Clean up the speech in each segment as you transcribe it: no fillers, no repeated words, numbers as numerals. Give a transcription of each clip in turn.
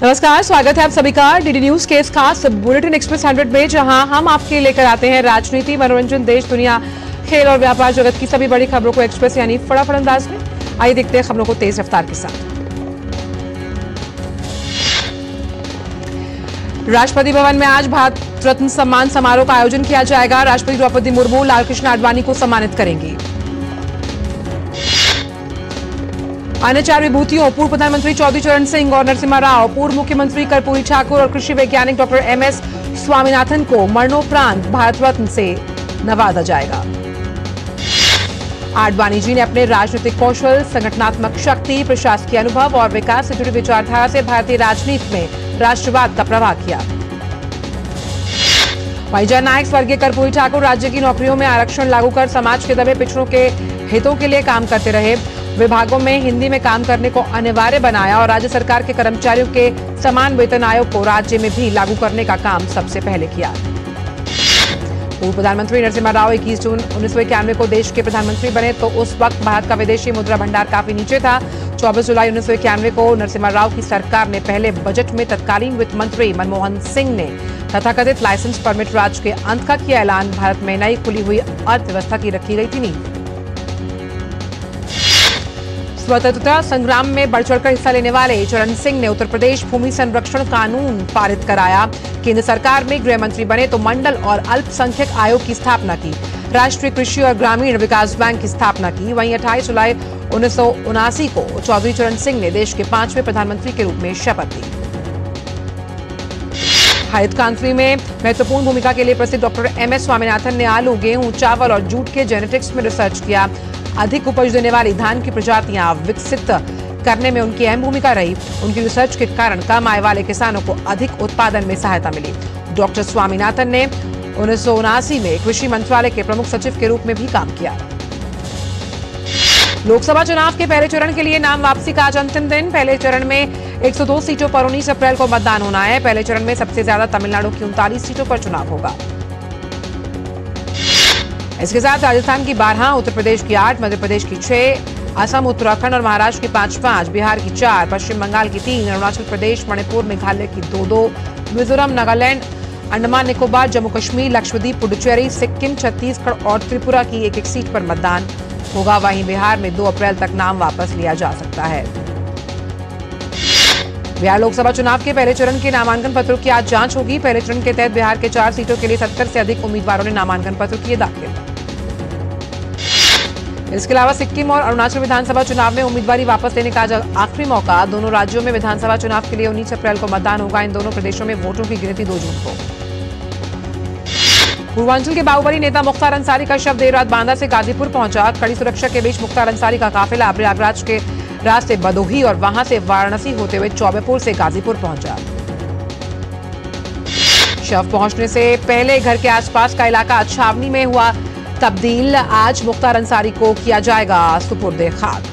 नमस्कार, स्वागत है आप सभी का डीडी न्यूज के इस खास बुलेटिन एक्सप्रेस 100 में, जहां हम आपके लेकर आते हैं राजनीति, मनोरंजन, देश दुनिया, खेल और व्यापार जगत की सभी बड़ी खबरों को एक्सप्रेस यानी फटाफट अंदाज में। आइए देखते हैं खबरों को तेज रफ्तार के साथ। राष्ट्रपति भवन में आज भारत रत्न सम्मान समारोह का आयोजन किया जाएगा। राष्ट्रपति द्रौपदी मुर्मू लालकृष्ण आडवाणी को सम्मानित करेंगी। अन्य 4 विभूतियों पूर्व प्रधानमंत्री चौधरी चरण सिंह और नरसिम्हा राव, पूर्व मुख्यमंत्री कर्पूरी ठाकुर और कृषि वैज्ञानिक डॉक्टर MS स्वामीनाथन को मरणोपरांत भारत रत्न से नवाजा जाएगा। आडवाणी जी ने अपने राजनीतिक कौशल, संगठनात्मक शक्ति, प्रशासकीय अनुभव और विकास से जुड़ी विचारधारा से भारतीय राजनीति में राष्ट्रवाद का प्रवाह किया। वहीं जननायक स्वर्गीय कर्पूरी ठाकुर राज्य की नौकरियों में आरक्षण लागू कर समाज के दबे पिछड़ों के हितों के लिए काम करते रहे। विभागों में हिंदी में काम करने को अनिवार्य बनाया और राज्य सरकार के कर्मचारियों के समान वेतन आयोग को राज्य में भी लागू करने का काम सबसे पहले किया। पूर्व प्रधानमंत्री नरसिम्हा राव 21 जून 1991 को देश के प्रधानमंत्री बने तो उस वक्त भारत का विदेशी मुद्रा भंडार काफी नीचे था। 24 जुलाई 1991 को नरसिम्हा राव की सरकार ने पहले बजट में तत्कालीन वित्त मंत्री मनमोहन सिंह ने तथाकथित लाइसेंस परमिट राज के अंत का किया ऐलान। भारत में नई खुली हुई अर्थव्यवस्था की रखी गई थी नींव। स्वतंत्रता संग्राम में बढ़ चढ़कर हिस्सा लेने वाले चरण सिंह ने उत्तर प्रदेश भूमि संरक्षण कानून पारित कराया। केंद्र सरकार में गृह मंत्री बने तो मंडल और अल्पसंख्यक आयोग की स्थापना की। राष्ट्रीय कृषि और ग्रामीण विकास बैंक की स्थापना की। वहीं 28 जुलाई 1979 को चौधरी चरण सिंह ने देश के 5वें प्रधानमंत्री के रूप में शपथ ली। हरित क्रांति में महत्वपूर्ण भूमिका के लिए प्रसिद्ध डॉक्टर MS स्वामीनाथन ने आलू, गेहूं, चावल और जूट के जेनेटिक्स में रिसर्च किया। अधिक उपज देने वाली धान की प्रजातियां विकसित करने में उनकी अहम भूमिका रही। उनकी रिसर्च के कारण कम आय वाले किसानों को अधिक उत्पादन में सहायता मिली। डॉक्टर स्वामीनाथन ने 1979 में कृषि मंत्रालय के प्रमुख सचिव के रूप में भी काम किया। लोकसभा चुनाव के पहले चरण के लिए नाम वापसी का आज अंतिम दिन। पहले चरण में 102 सीटों पर 19 अप्रैल को मतदान होना है। पहले चरण में सबसे ज्यादा तमिलनाडु की 39 सीटों पर चुनाव होगा। इसके साथ राजस्थान की 12, उत्तर प्रदेश की 8, मध्य प्रदेश की 6, असम, उत्तराखंड और महाराष्ट्र की 5, बिहार की 4, पश्चिम बंगाल की 3, अरुणाचल प्रदेश, मणिपुर, मेघालय की 2, मिजोरम, नागालैंड, अंडमान निकोबार, जम्मू कश्मीर, लक्षद्वीप, पुडुचेरी, सिक्किम, छत्तीसगढ़ और त्रिपुरा की 1-1 सीट पर मतदान होगा। वहीं बिहार में 2 अप्रैल तक नाम वापस लिया जा सकता है। बिहार लोकसभा चुनाव के पहले चरण के नामांकन पत्रों की आज जांच होगी। पहले चरण के तहत बिहार के 4 सीटों के लिए 70 से अधिक उम्मीदवारों ने नामांकन पत्र किए दाखिल। इसके अलावा सिक्किम और अरुणाचल विधानसभा चुनाव में उम्मीदवारी वापस लेने का आज आखिरी मौका। दोनों राज्यों में विधानसभा चुनाव के लिए 19 अप्रैल को मतदान होगा। इन दोनों प्रदेशों में वोटों की गिनती 2 जून को। पूर्वांचल के बाहुबली नेता मुख्तार अंसारी का शव देर रात बांदा से गाजीपुर पहुंचा। कड़ी सुरक्षा के बीच मुख्तार अंसारी का काफिला प्रयागराज के रास्ते बदोही और वहां से वाराणसी होते हुए चौबेपुर से गाजीपुर पहुंचा। शव पहुंचने से पहले घर के आसपास का इलाका छावनी में हुआ तब्दील। आज मुख्तार अंसारी को किया जाएगा सुपुर्दे खाक।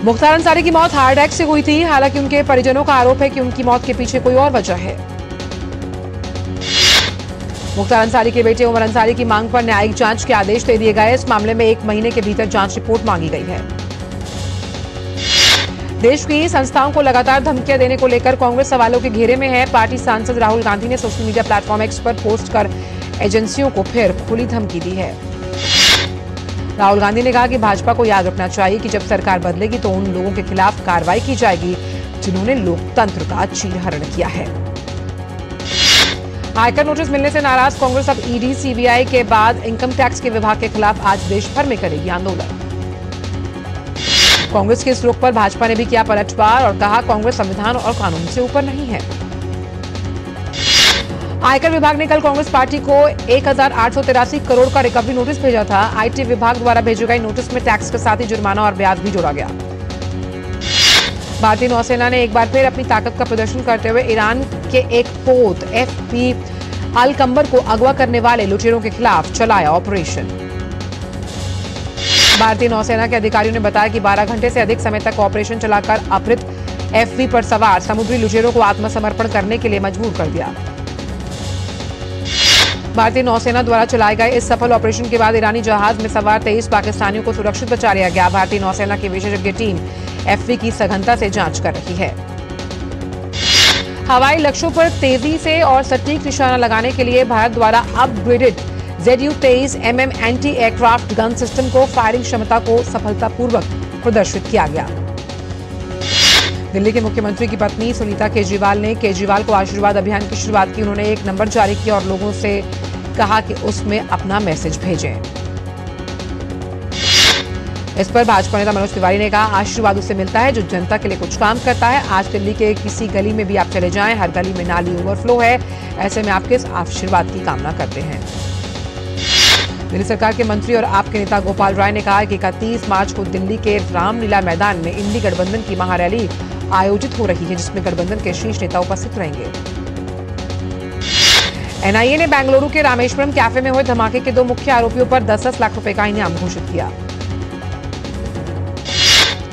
मुख्तार अंसारी की मौत हार्ट अटैक से हुई थी। हालांकि उनके परिजनों का आरोप है कि उनकी मौत के पीछे कोई और वजह है। मुख्तार अंसारी के बेटे उमर अंसारी की मांग पर न्यायिक जांच के आदेश दे दिए गए। इस मामले में 1 महीने के भीतर जांच रिपोर्ट मांगी गई है। देश की संस्थाओं को लगातार धमकियां देने को लेकर कांग्रेस सवालों के घेरे में है। पार्टी सांसद राहुल गांधी ने सोशल मीडिया प्लेटफॉर्म X पर पोस्ट कर एजेंसियों को फिर खुली धमकी दी है। राहुल गांधी ने कहा कि भाजपा को याद रखना चाहिए कि जब सरकार बदलेगी तो उन लोगों के खिलाफ कार्रवाई की जाएगी जिन्होंने लोकतंत्र का चीरहरण किया है। आयकर नोटिस मिलने से नाराज कांग्रेस अब ED, CBI के बाद इनकम टैक्स के विभाग के खिलाफ आज देश भर में करेगी आंदोलन। कांग्रेस के इस रुख पर भाजपा ने भी किया पलटवार और कहा कांग्रेस संविधान और कानून से ऊपर नहीं है। आयकर विभाग ने कल कांग्रेस पार्टी को 1883 करोड़ का रिकवरी नोटिस भेजा था। IT विभाग द्वारा भेजे गए नोटिस में टैक्स के साथ ही जुर्माना और ब्याज भी जोड़ा गया। भारतीय नौसेना ने एक बार फिर अपनी ताकत का प्रदर्शन करते हुए ईरान के एक पोत FP अल कंबर को अगवा करने वाले लुटेरों के खिलाफ चलाया ऑपरेशन। भारतीय नौसेना के अधिकारियों ने बताया कि 12 घंटे से अधिक समय तक ऑपरेशन चलाकर अपहृत FP पर सवार समुद्री लुटेरों को आत्मसमर्पण करने के लिए मजबूर कर दिया। भारतीय नौसेना द्वारा चलाए गए इस सफल ऑपरेशन के बाद ईरानी जहाज में सवार 23 पाकिस्तानियों को सुरक्षित बचा लिया गया। भारतीय नौसेना की विशेषज्ञ टीम एफवी की सघनता से जांच कर रही है। हवाई लक्ष्यों पर तेजी से और सटीक निशाना लगाने के लिए भारत द्वारा upgraded ZU-23 MM anti aircraft gun system को फायरिंग क्षमता को सफलतापूर्वक प्रदर्शित किया गया। दिल्ली के मुख्यमंत्री की पत्नी सुनीता केजरीवाल ने केजरीवाल को आशीर्वाद अभियान की शुरुआत की। उन्होंने एक नंबर जारी किया और लोगों से कहा कि उसमें अपना मैसेज भेजें। इस पर भाजपा नेता मनोज तिवारी ने कहा, आशीर्वाद उससे मिलता है जो जनता के लिए कुछ काम करता है। आज दिल्ली के किसी गली में भी आप चले जाएं, हर गली में नाली ओवरफ्लो है। ऐसे में आपके इस आशीर्वाद की कामना करते हैं। दिल्ली सरकार के मंत्री और आपके नेता गोपाल राय ने कहा कि 31 मार्च को दिल्ली के रामलीला मैदान में इंडी गठबंधन की महारैली आयोजित हो रही है, जिसमें गठबंधन के शीर्ष नेता उपस्थित रहेंगे। एनआईए ने बेंगलुरु के रामेश्वरम कैफे में हुए धमाके के 2 मुख्य आरोपियों पर 10-10 लाख रुपए का इनाम घोषित किया।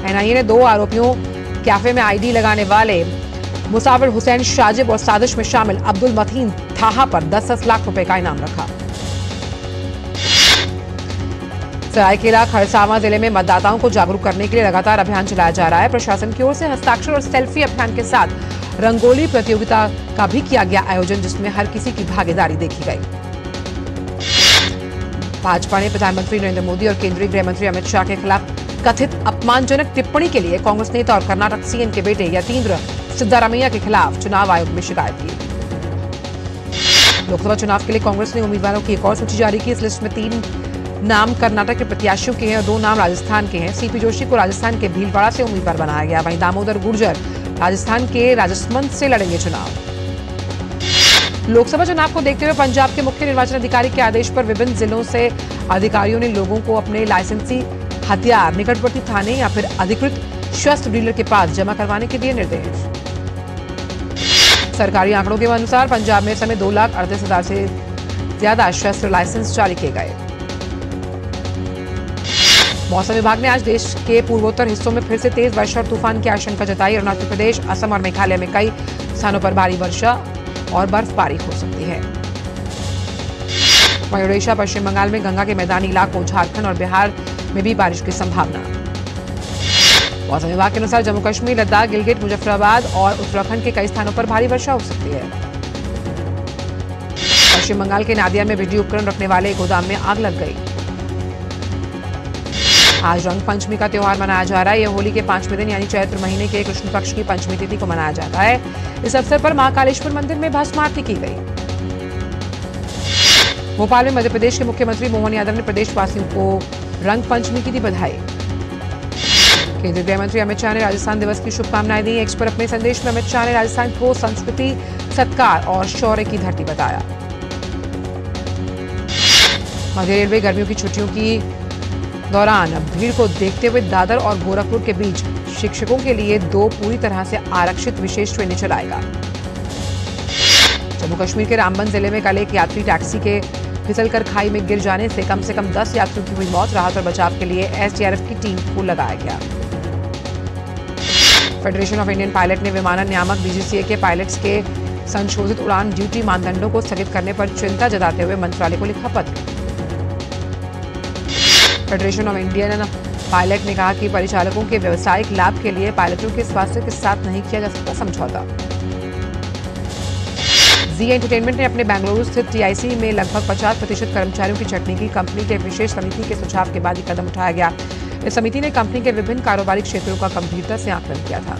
एनआईए ने 2 आरोपियों कैफे में आईडी लगाने वाले मुसाविर हुसैन शाजिब और साजिश में शामिल अब्दुल मतीन थाहा पर 10-10 लाख रुपए का इनाम रखा। सरायकेला खरसावां जिले में मतदाताओं को जागरूक करने के लिए लगातार अभियान चलाया जा रहा है। प्रशासन की ओर से हस्ताक्षर और सेल्फी अभियान के साथ रंगोली प्रतियोगिता का भी किया गया आयोजन, जिसमें हर किसी की भागीदारी देखी गई। भाजपा ने प्रधानमंत्री नरेंद्र मोदी और केंद्रीय गृह मंत्री अमित शाह के खिलाफ कथित अपमानजनक टिप्पणी के लिए कांग्रेस नेता और कर्नाटक सीएम के बेटे यतींद्र सिद्धारमैया के खिलाफ चुनाव आयोग में शिकायत की। लोकसभा चुनाव के लिए कांग्रेस ने उम्मीदवारों की एक और सूची जारी की। इस लिस्ट में 3 नाम कर्नाटक के प्रत्याशियों के हैं और 2 नाम राजस्थान के हैं। सीपी जोशी को राजस्थान के भीलवाड़ा से उम्मीदवार बनाया गया। वहीं दामोदर गुर्जर राजस्थान के राजसमंद से लड़ेंगे चुनाव। लोकसभा चुनाव को देखते हुए पंजाब के मुख्य निर्वाचन अधिकारी के आदेश पर विभिन्न जिलों से अधिकारियों ने लोगों को अपने लाइसेंसी हथियार निकटवर्ती थाने या फिर अधिकृत शस्त्र डीलर के पास जमा करवाने के दिए निर्देश। सरकारी आंकड़ों के अनुसार पंजाब में इस समय 2,38,000 से ज्यादा शस्त्र लाइसेंस जारी किए गए। मौसम विभाग ने आज देश के पूर्वोत्तर हिस्सों में फिर से तेज वर्षा और तूफान की आशंका जताई। अरुणाचल प्रदेश, असम और मेघालय में कई स्थानों पर भारी वर्षा और बर्फबारी हो सकती है। वहीं ओडिशा, पश्चिम बंगाल में गंगा के मैदानी इलाकों, झारखंड और बिहार में भी बारिश की संभावना। मौसम विभाग के अनुसार जम्मू कश्मीर, लद्दाख, गिलगित, मुजफ्फराबाद और उत्तराखंड के कई स्थानों पर भारी वर्षा हो सकती है। पश्चिम बंगाल के नादिया में बिजली उपकरण रखने वाले एक गोदाम में आग लग गई। आज रंग पंचमी का त्योहार मनाया जा रहा है। यह होली के 5वें दिन यानी चैत्र महीने के कृष्ण पक्ष की पंचमी तिथि को मनाया जाता है। इस अवसर पर महाकालेश्वर मंदिर में भस्म आरती की गई। भोपाल में मध्य प्रदेश के मुख्यमंत्री मोहन यादव ने प्रदेशवासियों को रंग पंचमी की दी बधाई। केंद्रीय गृह मंत्री अमित शाह ने राजस्थान दिवस की शुभकामनाएं दी। एक्स पर अपने संदेश में अमित शाह ने राजस्थान को संस्कृति, सत्कार और शौर्य की धरती बताया। मध्य रेलवे गर्मियों की छुट्टियों की दौरान भीड़ को देखते हुए दादर और गोरखपुर के बीच शिक्षकों के लिए 2 पूरी तरह से आरक्षित विशेष ट्रेनें चलाएगा। जम्मू कश्मीर के रामबन जिले में कल एक यात्री टैक्सी के फिसलकर खाई में गिर जाने से कम 10 यात्रियों की हुई मौत। राहत और बचाव के लिए एसडीआरएफ की टीम को लगाया गया। फेडरेशन ऑफ इंडियन पायलट ने विमानन नियामक बीजीसीए के पायलट्स के संशोधित उड़ान ड्यूटी मानदंडों को स्थगित करने पर चिंता जताते हुए मंत्रालय को लिखा पत्र। फेडरेशन ऑफ इंडियन पायलट ने कहा कि परिचालकों के व्यवसायिक लाभ के लिए पायलटों के स्वास्थ्य के साथ नहीं किया जा सकता समझौता। जी एंटरटेनमेंट ने अपने बेंगलुरु स्थित टीआईसी में लगभग 50% कर्मचारियों की छंटनी की। कंपनी के विशेष समिति के सुझाव के बाद ये कदम उठाया गया। इस समिति ने कंपनी के विभिन्न कारोबारी क्षेत्रों का गंभीरता से आकलन किया था।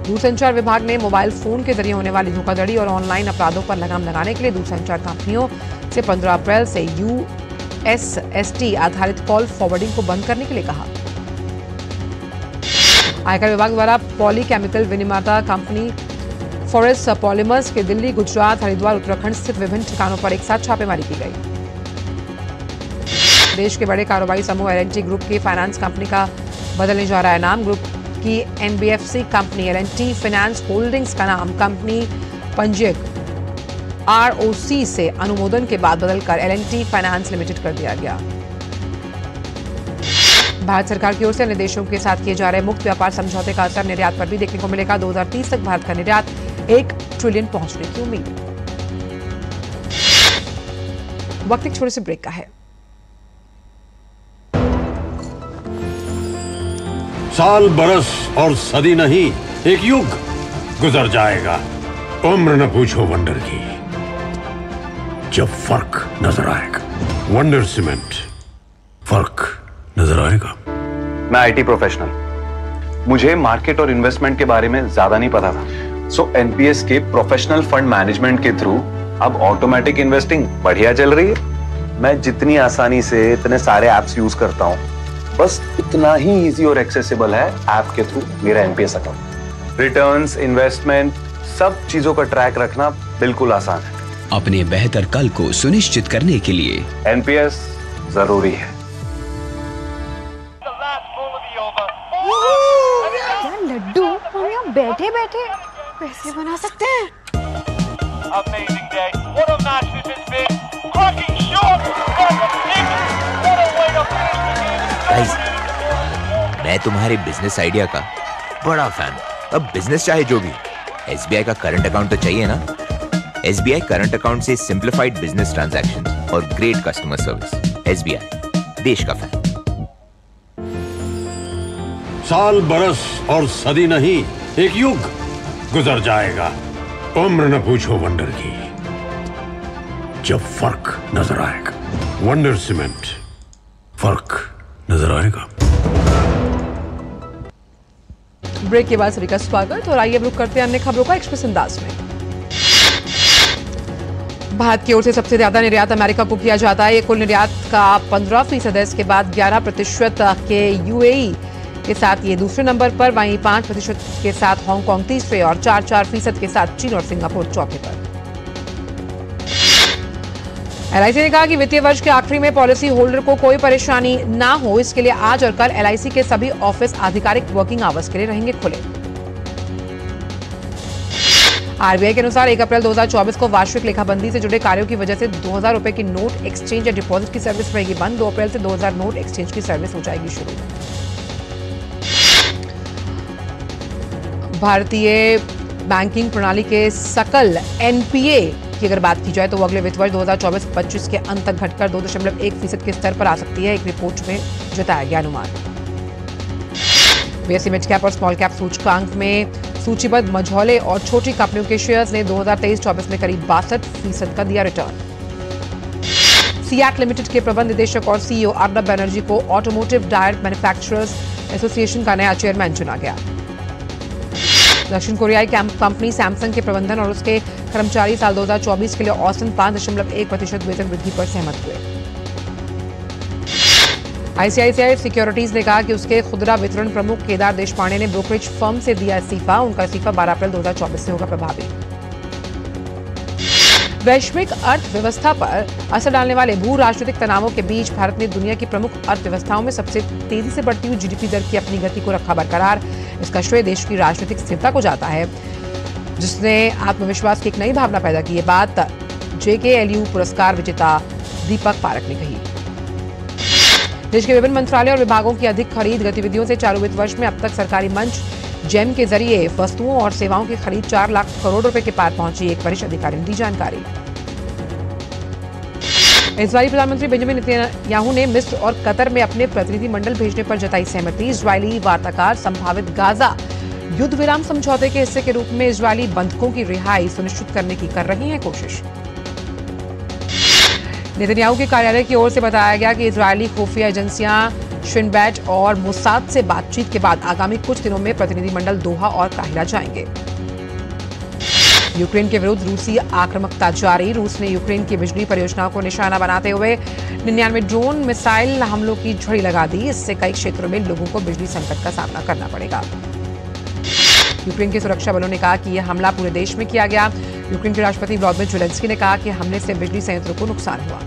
दूरसंचार विभाग ने मोबाइल फोन के जरिए होने वाली धोखाधड़ी और ऑनलाइन अपराधों पर लगाम लगाने के लिए दूरसंचार कंपनियों से 15 अप्रैल से USST आधारित कॉल फॉरवर्डिंग को बंद करने के लिए कहा। आयकर विभाग द्वारा पॉलीकेमिकल विनिर्माता कंपनी फॉरेस्ट पॉलीमर्स के दिल्ली, गुजरात, हरिद्वार, उत्तराखंड स्थित विभिन्न ठिकानों पर एक साथ छापेमारी की गई। देश के बड़े कारोबारी समूह L&T ग्रुप की फाइनेंस कंपनी का बदलने जा रहा है नाम। ग्रुप की NBFC company L&T finance holdings का नाम कंपनी पंजीयक ROC से अनुमोदन के बाद बदलकर L&T फाइनेंस लिमिटेड कर दिया गया। भारत सरकार की ओर से अन्य देशों के साथ किए जा रहे मुक्त व्यापार समझौते का असर निर्यात पर भी देखने को मिलेगा। 2030 तक भारत का निर्यात 1 ट्रिलियन पहुंचने की उम्मीद। वक्त एक छोटे से ब्रेक का है। साल बरस और सदी नहीं, एक युग गुजर जाएगा। उम्र न पूछो वंडर की, जब फर्क नजर आएगा। वंडर सीमेंट, फर्क नजर आएगा। मैं आईटी प्रोफेशनल, मुझे मार्केट और इन्वेस्टमेंट के बारे में ज्यादा नहीं पता था। सो एनपीएस के प्रोफेशनल फंड मैनेजमेंट के थ्रू अब ऑटोमेटिक इन्वेस्टिंग बढ़िया चल रही है। मैं जितनी आसानी से इतने सारे एप्स यूज करता हूं, बस उतना ही इजी और एक्सेसिबल है ऐप के थ्रू मेरा एनपीएस अकाउंट। रिटर्न्स, इन्वेस्टमेंट, सब चीजों का ट्रैक रखना बिल्कुल आसान है। अपने बेहतर कल को सुनिश्चित करने के लिए एनपीएस जरूरी है। यार लड्डू, हम यहाँ बैठे बैठे पैसे बना सकते हैं। Amazing day. What a match this has been. Cracking shot. What a kick. What a way to finish the game. Guys, मैं तुम्हारे बिजनेस आइडिया का बड़ा फैन। अब बिजनेस चाहे जो भी, एसबीआई का करंट अकाउंट तो चाहिए ना। एसबीआई करंट अकाउंट से सिंप्लीफाइड बिजनेस ट्रांजैक्शन और ग्रेट कस्टमर सर्विस। एसबीआई, देश का फैन। साल बरस और सदी नहीं, एक युग गुजर जाएगा। उम्र न पूछो वंडर की, जब फर्क नजर आएगा। वंडर सीमेंट, फर्क नजर आएगा। ब्रेक के बाद सभी का स्वागत और आइए अब रुक करते हैं अन्य खबरों का एक्सप्रेस अंदाज में। भारत की ओर से सबसे ज्यादा निर्यात अमेरिका को किया जाता है। ये कुल निर्यात का 15% है। इसके बाद 11% के यूएई के साथ ये दूसरे नंबर पर, वहीं 5% के साथ हांगकांग तीसरे और 4% के साथ चीन और सिंगापुर चौथे पर। एलआईसी ने कहा कि वित्तीय वर्ष के आखिरी में पॉलिसी होल्डर को कोई परेशानी ना हो, इसके लिए आज और कल एलआईसी के सभी ऑफिस आधिकारिक वर्किंग आवर्स के लिए रहेंगे खुले। आरबीआई के अनुसार 1 अप्रैल 2024 को वार्षिक लेखाबंदी से जुड़े कार्यों की वजह से 2000 रुपए की नोट एक्सचेंज या डिपॉजिट की सर्विस रहेगी बंद। 2 अप्रैल से 2000 नोट एक्सचेंज की सर्विस हो जाएगी शुरू। भारतीय बैंकिंग प्रणाली के सकल एनपीए की अगर बात की जाए तो वो अगले वित्त वर्ष 2024-25 के अंत तक घटकर 2.1% के स्तर पर आ सकती है, एक रिपोर्ट में जताया गया अनुमान। बीएसई मिड कैप और स्मॉल कैप सूचकांक में सूचीबद्ध मझौले और छोटी कंपनियों के शेयर्स ने 2023-24 में करीब 62% का दिया रिटर्न। सीएट लिमिटेड के प्रबंध निदेशक और सीईओ अर्नब बनर्जी को ऑटोमोटिव टायर मैन्युफैक्चरर्स एसोसिएशन का नया चेयरमैन चुना गया। दक्षिण कोरियाई कंपनी सैमसंग के प्रबंधन और उसके कर्मचारी साल 2024 के लिए औसतन 5.1% वेतन वृद्धि पर सहमत हुए। आईसीआईसीआई सिक्योरिटीज ने कहा कि उसके खुदरा वितरण प्रमुख केदार देशपांडे ने ब्रोकरेज फर्म से दिया इस्तीफा। उनका इस्तीफा 12 अप्रैल 2024 से होगा प्रभावी। वैश्विक अर्थव्यवस्था पर असर डालने वाले भू राजनीतिक तनावों के बीच भारत ने दुनिया की प्रमुख अर्थव्यवस्थाओं में सबसे तेजी से बढ़ती हुई जीडीपी दर की अपनी गति को रखा बरकरार। इसका श्रेय देश की राजनीतिक स्थिरता को जाता है, जिसने आत्मविश्वास की एक नई भावना पैदा की। ये बात जेकेएलयू पुरस्कार विजेता दीपक पारक ने कही। देश के विभिन्न मंत्रालयों और विभागों की अधिक खरीद गतिविधियों से चालू वित्त वर्ष में अब तक सरकारी मंच जेम के जरिए वस्तुओं और सेवाओं की खरीद 4 लाख करोड़ रुपए के पार पहुंची। एक वरिष्ठ अधिकारी ने दी जानकारी। इजरायली प्रधानमंत्री बेंजामिन नेतन्याहू ने मिस्र और कतर में अपने प्रतिनिधिमंडल भेजने पर जताई सहमति। इजरायली वार्ताकार संभावित गाजा युद्ध विराम समझौते के हिस्से के रूप में इजरायली बंधकों की रिहाई सुनिश्चित करने की कर रही हैं कोशिश। नेतन्याहू के कार्यालय की ओर से बताया गया कि इजरायली खुफिया एजेंसियां शिन बेट और मोसाद से बातचीत के बाद आगामी कुछ दिनों में प्रतिनिधिमंडल दोहा और काहिरा जाएंगे। यूक्रेन के विरुद्ध रूसी आक्रामकता जारी। रूस ने यूक्रेन की बिजली परियोजनाओं को निशाना बनाते हुए 99 ड्रोन मिसाइल हमलों की झड़ी लगा दी। इससे कई क्षेत्रों में लोगों को बिजली संकट का सामना करना पड़ेगा। यूक्रेन के सुरक्षा बलों ने कहा कि यह हमला पूरे देश में किया गया। यूक्रेन के राष्ट्रपति व्लादिमीर ज़ेलेंस्की ने कहा कि हमले से बिजली संयंत्रों को नुकसान हुआ।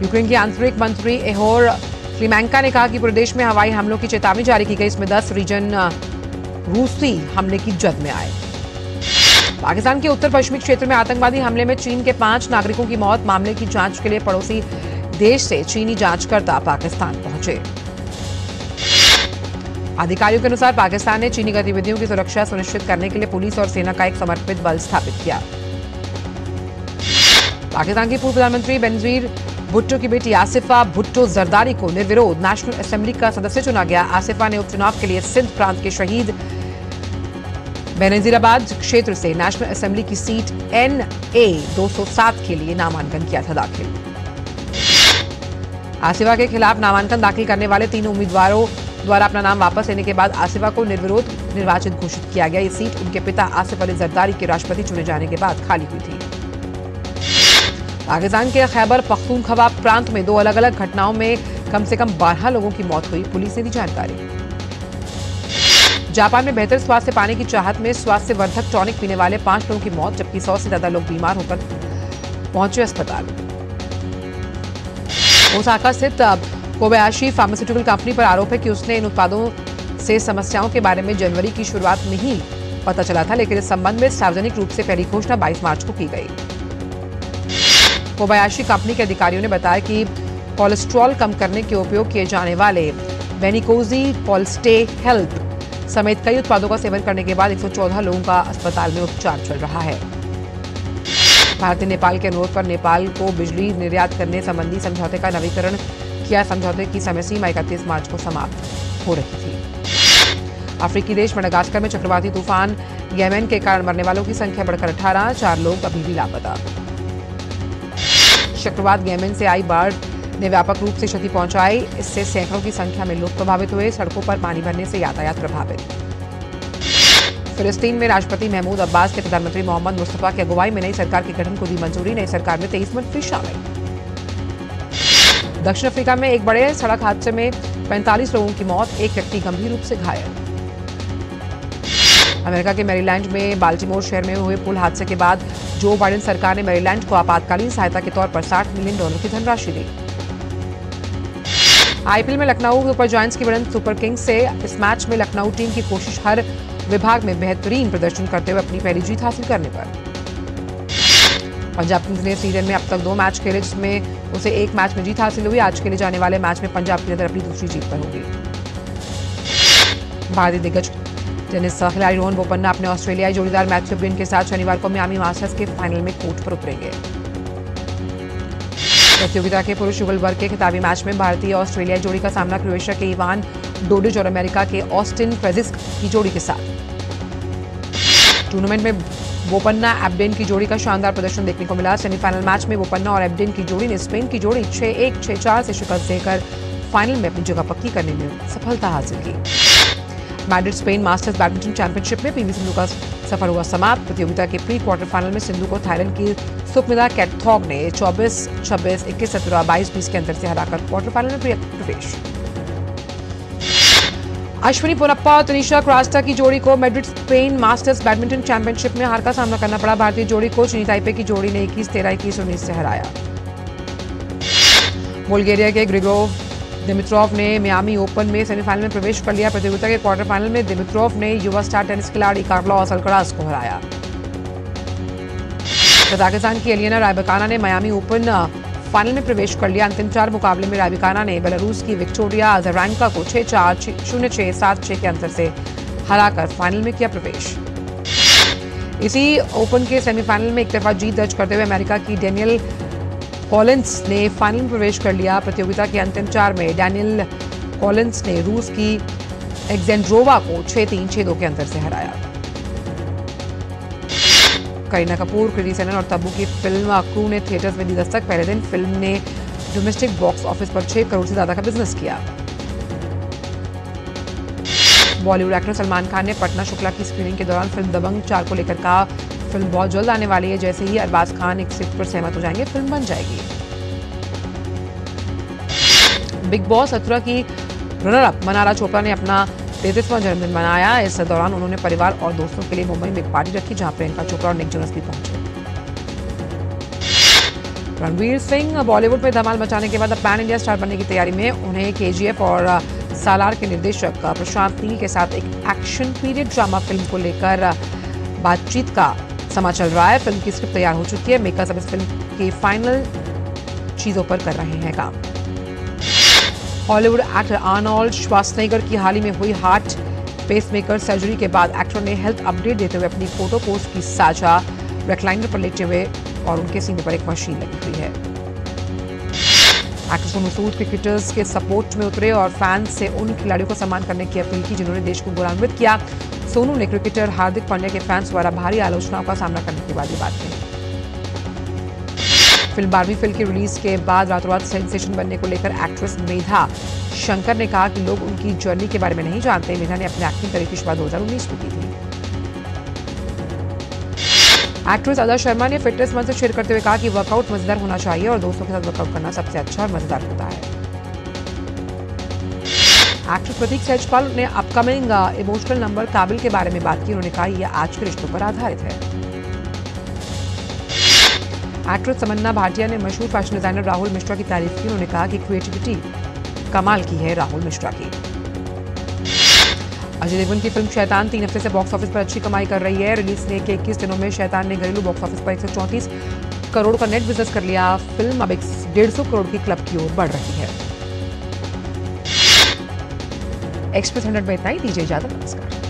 यूक्रेन के आंतरिक मंत्री एहोर क्लिमेंका ने कहा कि पूरे देश में हवाई हमलों की चेतावनी जारी की गई। इसमें 10 रीजन रूसी हमले की जद में आए। पाकिस्तान के उत्तर पश्चिमी क्षेत्र में आतंकवादी हमले में चीन के 5 नागरिकों की मौत। मामले की जांच के लिए पड़ोसी देश से चीनी जांचकर्ता पाकिस्तान पहुंचे। अधिकारियों के अनुसार पाकिस्तान ने चीनी गतिविधियों की सुरक्षा सुनिश्चित करने के लिए पुलिस और सेना का एक समर्पित बल स्थापित किया। पाकिस्तान के पूर्व प्रधानमंत्री बेनजीर भुट्टो की बेटी आसिफा भुट्टो जरदारी को निर्विरोध नेशनल असेंबली का सदस्य चुना गया। आसिफा ने उपचुनाव के लिए सिंध प्रांत के शहीद बेनजीराबाद क्षेत्र से नेशनल असेंबली की सीट NA 207 के लिए नामांकन किया था दाखिल। आसिफा के खिलाफ नामांकन दाखिल करने वाले 3 उम्मीदवारों द्वारा अपना नाम वापस लेने के बाद आसिफा को निर्विरोध निर्वाचित घोषित किया गया। ये सीट उनके पिता आसिफ अली जरदारी के राष्ट्रपति चुने जाने के बाद खाली हुई थी। पाकिस्तान के खैबर पख्तूनख्वा प्रांत में 2 अलग अलग घटनाओं में कम से कम 12 लोगों की मौत हुई, पुलिस ने दी जानकारी। जापान में बेहतर स्वास्थ्य पाने की चाहत में स्वास्थ्यवर्धक टॉनिक पीने वाले 5 लोगों की मौत, जबकि 100 से ज्यादा लोग बीमार होकर पहुंचे अस्पताल। ओसाका स्थित कोबायाशी फार्मास्यूटिकल कंपनी पर आरोप है कि उसने इन उत्पादों से समस्याओं के बारे में जनवरी की शुरुआत में ही पता चला था, लेकिन इस संबंध में सार्वजनिक रूप से पहली घोषणा 22 मार्च को की गई। कोबायाशी कंपनी के अधिकारियों ने बताया कि कोलेस्ट्रॉल कम करने के उपयोग किए जाने वाले वेनिकोजी पॉलस्टे हेल्प समेत कई उत्पादों का सेवन करने के बाद 114 लोगों का अस्पताल में उपचार चल रहा है। भारत ने नेपाल के अनुरोध पर नेपाल को बिजली निर्यात करने संबंधी समझौते का नवीकरण किया। समझौते की समय सीमा 31 मार्च को समाप्त हो रही थी। अफ्रीकी देश मडागास्कर में चक्रवाती तूफान येमेन के कारण मरने वालों की संख्या बढ़कर 18, 4 लोग अभी भी लापता। चक्रवात येमेन से आई बाढ़ ने व्यापक रूप से क्षति पहुंचाई। इससे सैकड़ों की संख्या में लोग प्रभावित हुए। सड़कों पर पानी भरने से यातायात प्रभावित। फिलिस्तीन में राष्ट्रपति महमूद अब्बास के प्रधानमंत्री मोहम्मद मुस्तफा की अगुवाई में नई सरकार के गठन को दी मंजूरी। नई सरकार में 23 मंत्री शामिल। दक्षिण अफ्रीका में एक बड़े सड़क हादसे में 45 लोगों की मौत, एक व्यक्ति गंभीर रूप से घायल। अमेरिका के मैरीलैंड में बाल्टीमोर शहर में हुए पुल हादसे के बाद जो बाइडेन सरकार ने मैरीलैंड को आपातकालीन सहायता के तौर पर $60 मिलियन की धनराशि दी। IPL में लखनऊ सुपर जायंट्स की भिड़ंत सुपर किंग्स से। इस मैच में लखनऊ टीम की कोशिश हर विभाग में बेहतरीन प्रदर्शन करते हुए अपनी पहली जीत हासिल करने पर। पंजाब किंग्स ने सीजन में अब तक 2 मैच खेले, जिसमें उसे 1 मैच में जीत हासिल हुई। आज खेले जाने वाले मैच में पंजाब की नजर अपनी दूसरी जीत पर होगी। भारतीय दिग्गज टेनिस खिलाड़ी रोहन बोपन्ना अपने ऑस्ट्रेलियाई जोड़ीदार मैथ्यू ब्रिन के साथ शनिवार को मियामी मास्टर्स के फाइनल में कोर्ट पर उतरेंगे। प्रतियोगिता के पुरुष युगल वर्ग के खिताबी मैच में भारतीय ऑस्ट्रेलियाई जोड़ी का सामना क्रोएशिया के इवान डोडिच और अमेरिका के ऑस्टिन क्रेजिस्क की जोड़ी के साथ। टूर्नामेंट में बोपन्ना एब्डेन की जोड़ी का शानदार प्रदर्शन देखने को मिला। सेमीफाइनल मैच में बोपन्ना और एब्डेन की जोड़ी ने स्पेन की जोड़ी 6-1, 6-4 से शिकस्त देकर फाइनल में अपनी जगह पक्की करने में सफलता हासिल की। Madrid Spain masters badminton championship में पीवी सिंधु का सफर हुआ समाप्त। प्रतियोगिता के प्री क्वार्टर फाइनल में सिंधु को थाईलैंड की सुकमिदा कैटथॉग ने 24-26, 21-17, 22-20 के अंतर से हराकर क्वार्टर फाइनल में प्रवेश। अश्विनी पोनप्पा और तनिषा क्रास्टा की जोड़ी को Madrid Spain masters badminton championship में हार का सामना करना पड़ा। भारतीय जोड़ी को चीनी ताइपे की जोड़ी ने 21-13, 21-19 से हराया। बुल्गारिया के ग्रिगोर दिमित्रोव ने मियामी ओपन में सेमीफाइनल में प्रवेश कर लिया। प्रतियोगिता के क्वार्टर फाइनल में दिमित्रोव ने युवा स्टार टेनिस खिलाड़ी कार्लोस अल्कराज को हराया। कजाकिस्तान की एलिना रायबकाना ने मियामी ओपन फाइनल में प्रवेश कर लिया। अंतिम 4 मुकाबले में रायबकाना ने बेलारूस की विक्टोरिया अज़ारेंका को 6-4, 0-6, 7-6 के अंतर से हराकर फाइनल में किया प्रवेश। इसी ओपन के सेमीफाइनल में एक तरफा जीत दर्ज करते हुए अमेरिका की डेनियल कॉलिंस ने फाइनल में प्रवेश कर लिया। प्रतियोगिता के अंतिम 4 में डेनियल कॉलिंस ने रूस की एलेक्जेंड्रोवा को 6-3, 6-2 के अंतर से हराया। करीना कपूर, कृति सेनन और तब्बू की फिल्म क्रू ने थिएटर्स में दी दस्तक। पहले दिन फिल्म ने डोमेस्टिक बॉक्स ऑफिस पर 6 करोड़ से ज्यादा का बिजनेस किया। बॉलीवुड एक्टर सलमान खान ने पटना शुक्ला की स्क्रीनिंग के दौरान फिल्म दबंग 4 को लेकर कहा, फिल्म बहुत जल्द आने वाली है। जैसे ही अरबाज खान एक स्क्रिप्ट पर सहमत हो जाएंगे, फिल्म बन जाएगी। बिग बॉस 17 की रनर अप मनारा चोपड़ा ने अपना 33वां जन्मदिन मनाया। इस दौरान उन्होंने परिवार और दोस्तों के लिए मुंबई में एक पार्टी रखी, जहां प्रियंका चोपड़ा और निक जोनस भी पहुंचे। रणवीर सिंह बॉलीवुड में धमाल मचाने के बाद अब पैन इंडिया स्टार बनने की तैयारी में। उन्हें KGF और सालार के निर्देशक प्रशांत नील के साथ एक एक्शन पीरियड ड्रामा फिल्म को लेकर बातचीत का समा चल रहा है। फिल्म की स्क्रिप्ट तैयार हो चुकी है। मेकर्स अब इस फिल्म के फाइनल चीजों पर कर रहे हैं काम। हॉलीवुड एक्टर आर्नोल्ड श्वार्ज़नेगर की हाल ही में हुई हार्ट पेसमेकर सर्जरी के बाद एक्टर ने हेल्थ अपडेट देते हुए अपनी फोटो पोस्ट की साझा। रेक्लाइनर पर लेटे हुए और उनके सीने पर एक मशीन लगी हुई है। एक्टर सोनू सूद क्रिकेटर्स के सपोर्ट में उतरे और फैंस से उन खिलाड़ियों को सम्मान करने की अपील की जिन्होंने देश को गौरवान्वित किया। सोनू ने क्रिकेटर हार्दिक पांड्या के फैंस द्वारा भारी आलोचनाओं का सामना करने के बाद ये बात कही। फिल्म 12वीं फिल्म की रिलीज के बाद रातों रात सेंसेशन बनने को लेकर एक्ट्रेस मेधा शंकर ने कहा कि लोग उनकी जर्नी के बारे में नहीं जानते। मेधा ने अपनी एक्टिंग करियर की शुरुआत 2019 में की थी। एक्ट्रेस अदा शर्मा ने फिटनेस मंत्र शेयर करते हुए कहा कि वर्कआउट मजेदार होना चाहिए और दोस्तों के साथ वर्कआउट करना सबसे अच्छा और मजेदार होता है। एक्टर प्रतीक सहजपाल ने अपकमिंग इमोशनल नंबर काबिल के बारे में बात की। उन्होंने कहा यह आज के रिश्तों पर आधारित है। एक्ट्रेस तमन्ना भाटिया ने मशहूर फैशन डिजाइनर राहुल मिश्रा की तारीफ की। उन्होंने कहा कि क्रिएटिविटी कमाल की है राहुल मिश्रा की। अजय देवगन की फिल्म शैतान 3 हफ्ते से बॉक्स ऑफिस पर अच्छी कमाई कर रही है। रिलीज ने के 21 दिनों में शैतान ने घरेलू बॉक्स ऑफिस पर 134 करोड़ का नेट बिजनेस कर लिया। फिल्म अब 150 करोड़ की क्लब की ओर बढ़ रही है। एक्सप्रेस 100 में इतना ही। दीजिए इजाजत, नमस्कार।